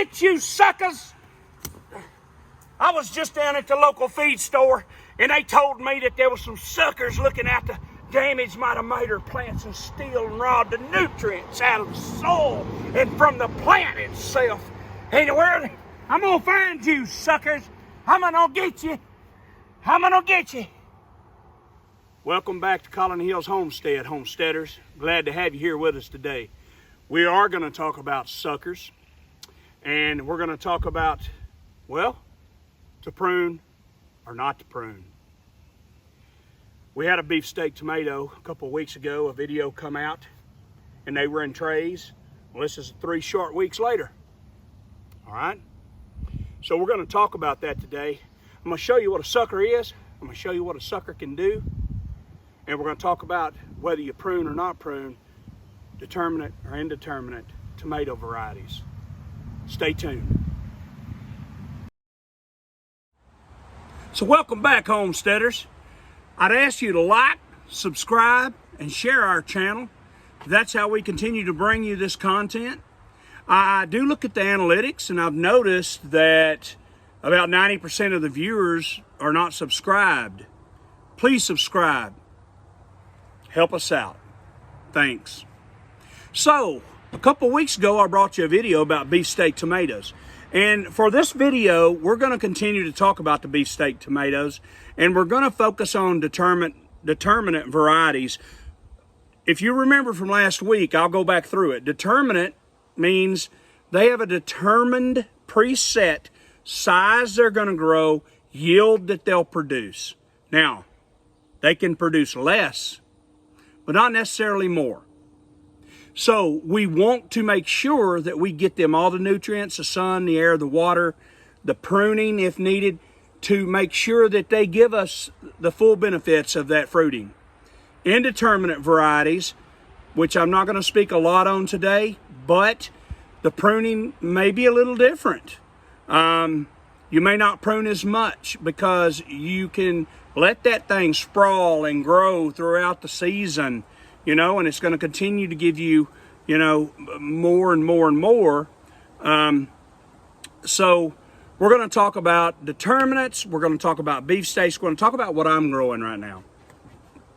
get you suckers. I was just down at the local feed store, and they told me that there was some suckers looking at the damaged tomato plants and steal and rob the nutrients out of the soil and from the plant itself. Anywhere, I'm gonna find you suckers. I'm gonna get you. I'm gonna get you. Welcome back to Colony Hills Homestead, homesteaders. Glad to have you here with us today. We are going to talk about suckers, and we're going to talk about, well, to prune or not to prune. We had a beefsteak tomato a couple of weeks ago, a video come out, and they were in trays. Well, this is 3 short weeks later. All right? So we're going to talk about that today. I'm going to show you what a sucker is. I'm going to show you what a sucker can do. And we're going to talk about whether you prune or not prune determinate or indeterminate tomato varieties. Stay tuned. So welcome back, homesteaders. I'd ask you to like, subscribe, and share our channel. That's how we continue to bring you this content. I do look at the analytics, and I've noticed that about 90% of the viewers are not subscribed. Please subscribe. Help us out. Thanks. So, a couple weeks ago, I brought you a video about beefsteak tomatoes. And for this video, we're going to continue to talk about the beefsteak tomatoes, and we're going to focus on determinate varieties. If you remember from last week, I'll go back through it. Determinate means they have a determined, preset size they're going to grow, yield that they'll produce. Now, they can produce less, but not necessarily more. So we want to make sure that we get them all the nutrients, the sun, the air, the water, the pruning if needed, to make sure that they give us the full benefits of that fruiting. Indeterminate varieties, which I'm not going to speak a lot on today, but the pruning may be a little different. You may not prune as much because you can let that thing sprawl and grow throughout the season, you know, and it's going to continue to give you, you know, more and more and more. So we're going to talk about determinants. We're going to talk about beefsteaks. We're going to talk about what I'm growing right now.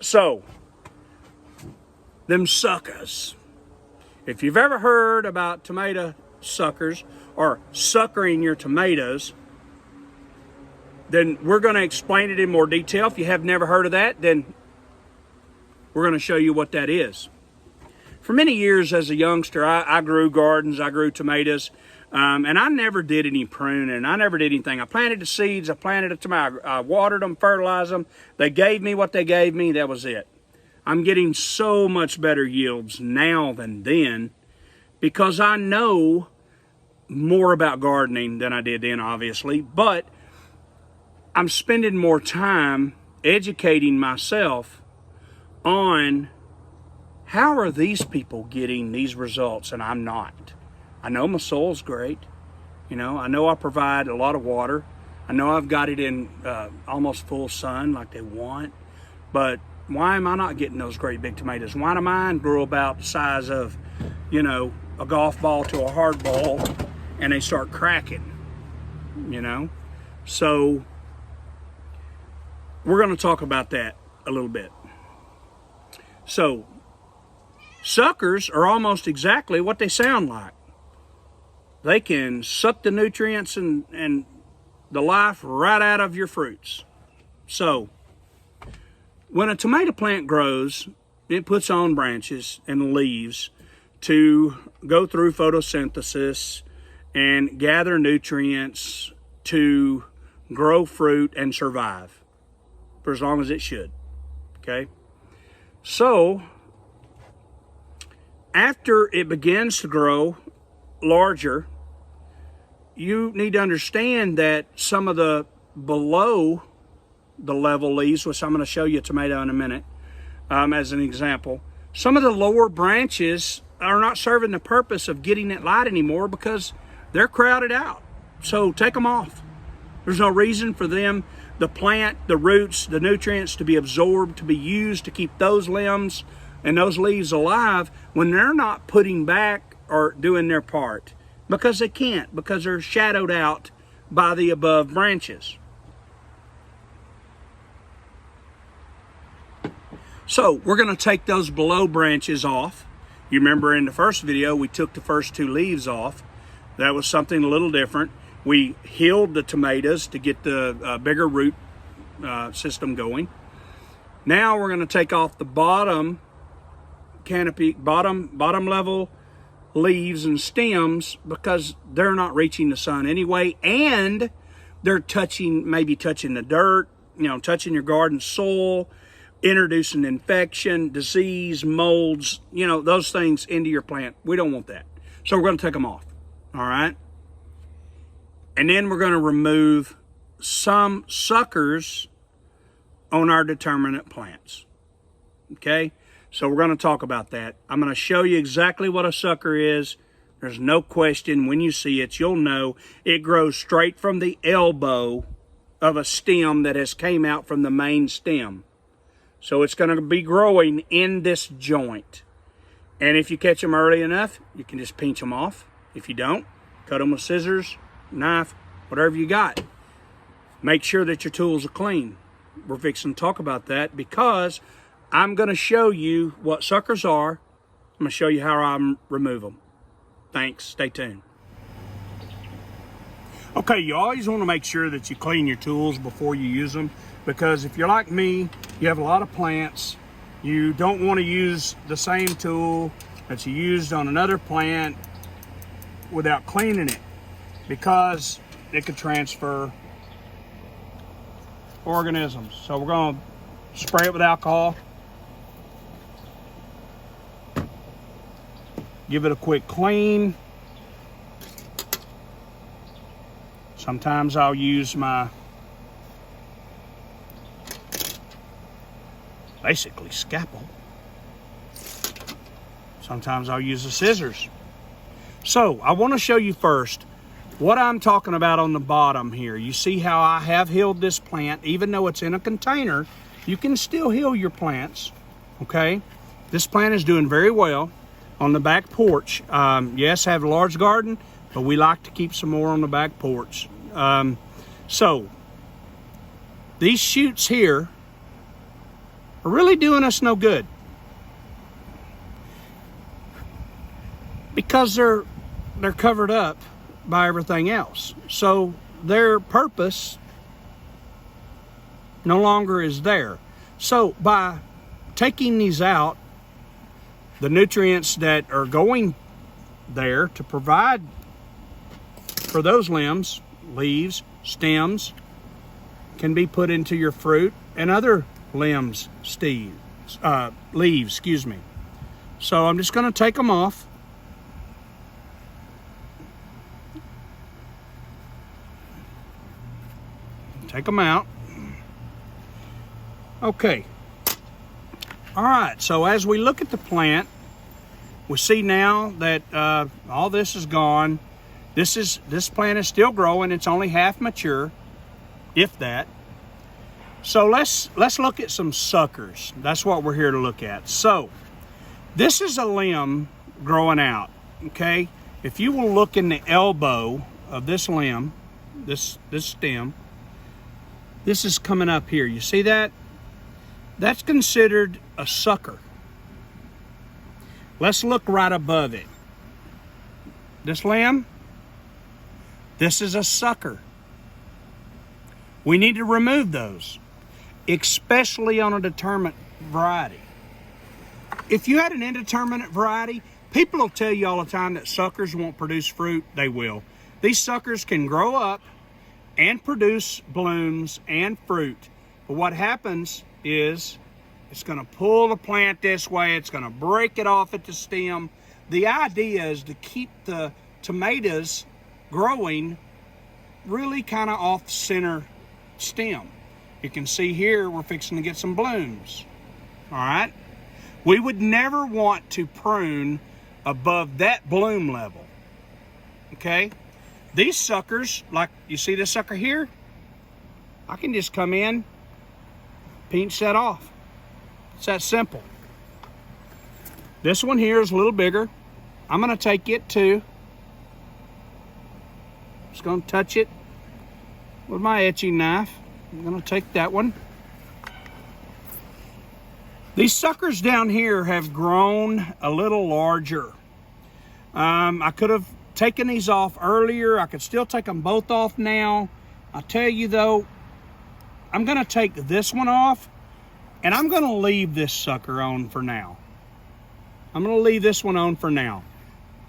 So, them suckers. If you've ever heard about tomato suckers or suckering your tomatoes, then we're going to explain it in more detail. If you have never heard of that, then we're going to show you what that is. For many years as a youngster, I grew gardens, I grew tomatoes, and I never did any pruning. I never did anything. I planted the seeds, I planted a tomato, I watered them, fertilized them. They gave me what they gave me, that was it. I'm getting so much better yields now than then because I know more about gardening than I did then, obviously, but I'm spending more time educating myself on how are these people getting these results and I'm not. I know my soil's great. You know I provide a lot of water. I know I've got it in almost full sun like they want, but why am I not getting those great big tomatoes? Why do mine grow about the size of, you know, a golf ball to a hard ball and they start cracking, you know? So we're going to talk about that a little bit. So, suckers are almost exactly what they sound like. They can suck the nutrients and the life right out of your fruits. So, when a tomato plant grows, it puts on branches and leaves to go through photosynthesis and gather nutrients to grow fruit and survive for as long as it should. Okay? So, after it begins to grow larger, you need to understand that some of the below the level leaves, which I'm going to show you a tomato in a minute as an example, some of the lower branches are not serving the purpose of getting that light anymore because they're crowded out. So take them off. There's no reason for them, the plant, the roots, the nutrients to be absorbed, to be used to keep those limbs and those leaves alive when they're not putting back or doing their part. because they can't, because they're shadowed out by the above branches. So we're going to take those below branches off. You remember in the first video, we took the first 2 leaves off. That was something a little different. We healed the tomatoes to get the bigger root system going. Now we're going to take off the bottom canopy, bottom level leaves and stems, because they're not reaching the sun anyway, and they're maybe touching the dirt, touching your garden soil, introducing infection, disease, molds, those things into your plant. We don't want that. So we're going to take them off. All right. And then we're going to remove some suckers on our determinate plants. Okay. So we're going to talk about that. I'm going to show you exactly what a sucker is. There's no question, when you see it, you'll know it grows straight from the elbow of a stem that has came out from the main stem. So it's going to be growing in this joint. And if you catch them early enough, you can just pinch them off. If you don't, cut them with scissors, knife, whatever you got. Make sure that your tools are clean. We're fixing to talk about that because I'm going to show you what suckers are. I'm going to show you how I remove them. Thanks. Stay tuned. Okay, you always want to make sure that you clean your tools before you use them, because if you're like me, you have a lot of plants, you don't want to use the same tool that you used on another plant without cleaning it, because it could transfer organisms. So we're going to spray it with alcohol, give it a quick clean. Sometimes I'll use my basically scalpel. Sometimes I'll use the scissors. So I want to show you first what I'm talking about on the bottom here. You see how I have healed this plant. Even though it's in a container, you can still heal your plants. Okay, this plant is doing very well on the back porch. Yes, I have a large garden, but we like to keep some more on the back porch. So these shoots here are really doing us no good, because they're covered up by everything else. So their purpose no longer is there. So by taking these out, the nutrients that are going there to provide for those limbs, leaves, stems, can be put into your fruit and other limbs, leaves, excuse me. So I'm just going to take them off. Take them out. Okay. All right, so as we look at the plant, we see now that all this is gone. This plant is still growing. It's only half mature, if that. So let's look at some suckers. That's what we're here to look at. So this is a limb growing out, okay? If you will look in the elbow of this limb, this stem, this is coming up here. You see that? That's considered a sucker. Let's look right above it. This limb, this is a sucker. We need to remove those, especially on a determinate variety. If you had an indeterminate variety, people will tell you all the time that suckers won't produce fruit. They will. These suckers can grow up and produce blooms and fruit. But what happens is it's going to pull the plant this way. It's going to break it off at the stem. The idea is to keep the tomatoes growing really kind of off center stem. You can see here we're fixing to get some blooms. All right. We would never want to prune above that bloom level. Okay. These suckers, like you see this sucker here, I can just come in, pinch that off. It's that simple. This one here is a little bigger. I'm going to take it too. Just gonna touch it with my etching knife. I'm gonna take that one. These suckers down here have grown a little larger. I could have taken these off earlier. I could still take them both off now. I'll tell you though, I'm gonna take this one off and I'm gonna leave this sucker on for now. I'm gonna leave this one on for now.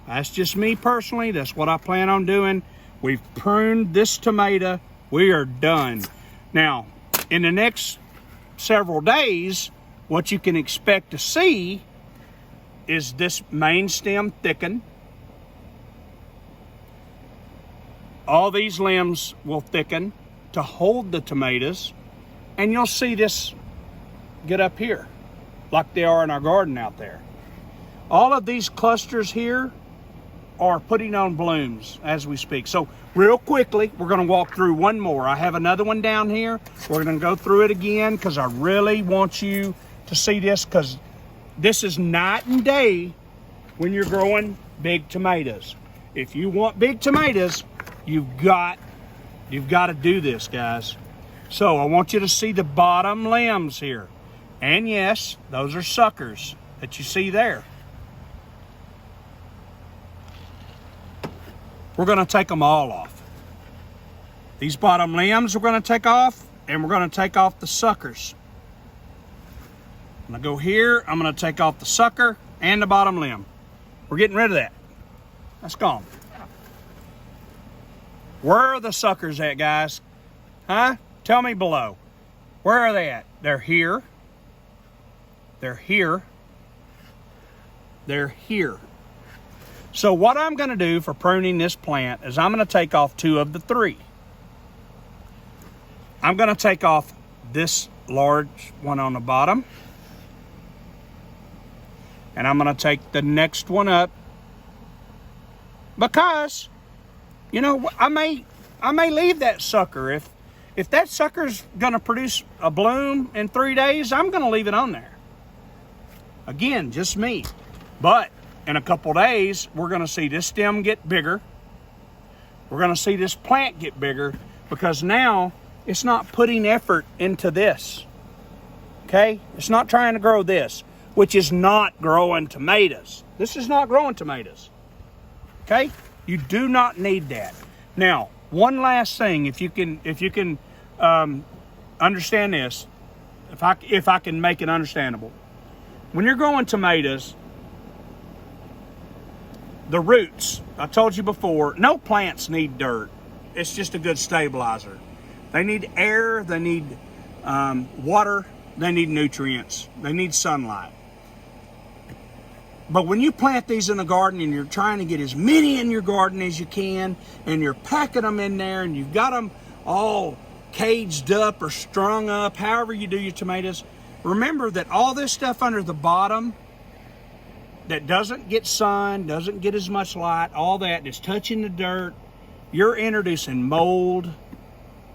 That's just me personally. That's what I plan on doing. We've pruned this tomato. We are done. Now, in the next several days, what you can expect to see is this main stem thicken. All these limbs will thicken to hold the tomatoes, and you'll see this get up here like they are in our garden out there. All of these clusters here are putting on blooms as we speak. So real quickly, we're gonna walk through one more. I have another one down here. We're gonna go through it again because I really want you to see this, because this is night and day when you're growing big tomatoes. If you want big tomatoes, you've got to do this, guys. So I want you to see the bottom limbs here. And yes, those are suckers that you see there. We're gonna take them all off. These bottom limbs we're gonna take off, and we're gonna take off the suckers. I'm gonna go here, I'm gonna take off the sucker and the bottom limb. We're getting rid of that. That's gone. Where are the suckers at, guys? Huh? Tell me below. Where are they at? They're here. They're here. They're here. So what I'm gonna do for pruning this plant is I'm gonna take off 2 of the 3. I'm gonna take off this large one on the bottom, and I'm gonna take the next one up, because, you know, I may leave that sucker. If that sucker's gonna produce a bloom in 3 days, I'm gonna leave it on there. Again, just me. But in a couple days, we're gonna see this stem get bigger. We're gonna see this plant get bigger, because now it's not putting effort into this, okay? It's not trying to grow this, which is not growing tomatoes. This is not growing tomatoes, okay? You do not need that. Now, one last thing, if you can understand this, if I can make it understandable. When you're growing tomatoes, the roots, I told you before, no plants need dirt. It's just a good stabilizer. They need air, they need water, they need nutrients, they need sunlight. But when you plant these in the garden and you're trying to get as many in your garden as you can, and you're packing them in there and you've got them all caged up or strung up, however you do your tomatoes, remember that all this stuff under the bottom that doesn't get sun, doesn't get as much light, all that is touching the dirt, you're introducing mold,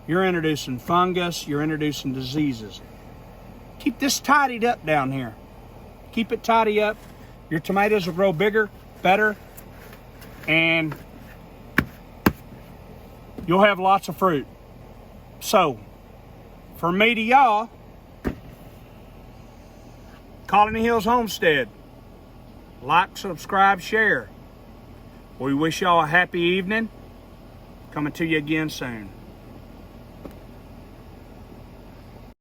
you're introducing fungus, you're introducing diseases. Keep this tidied up down here. Keep it tidy up. Your tomatoes will grow bigger, better, and you'll have lots of fruit. So, from me to y'all, Colony Hills Homestead. Like, subscribe, share. We wish y'all a happy evening. Coming to you again soon.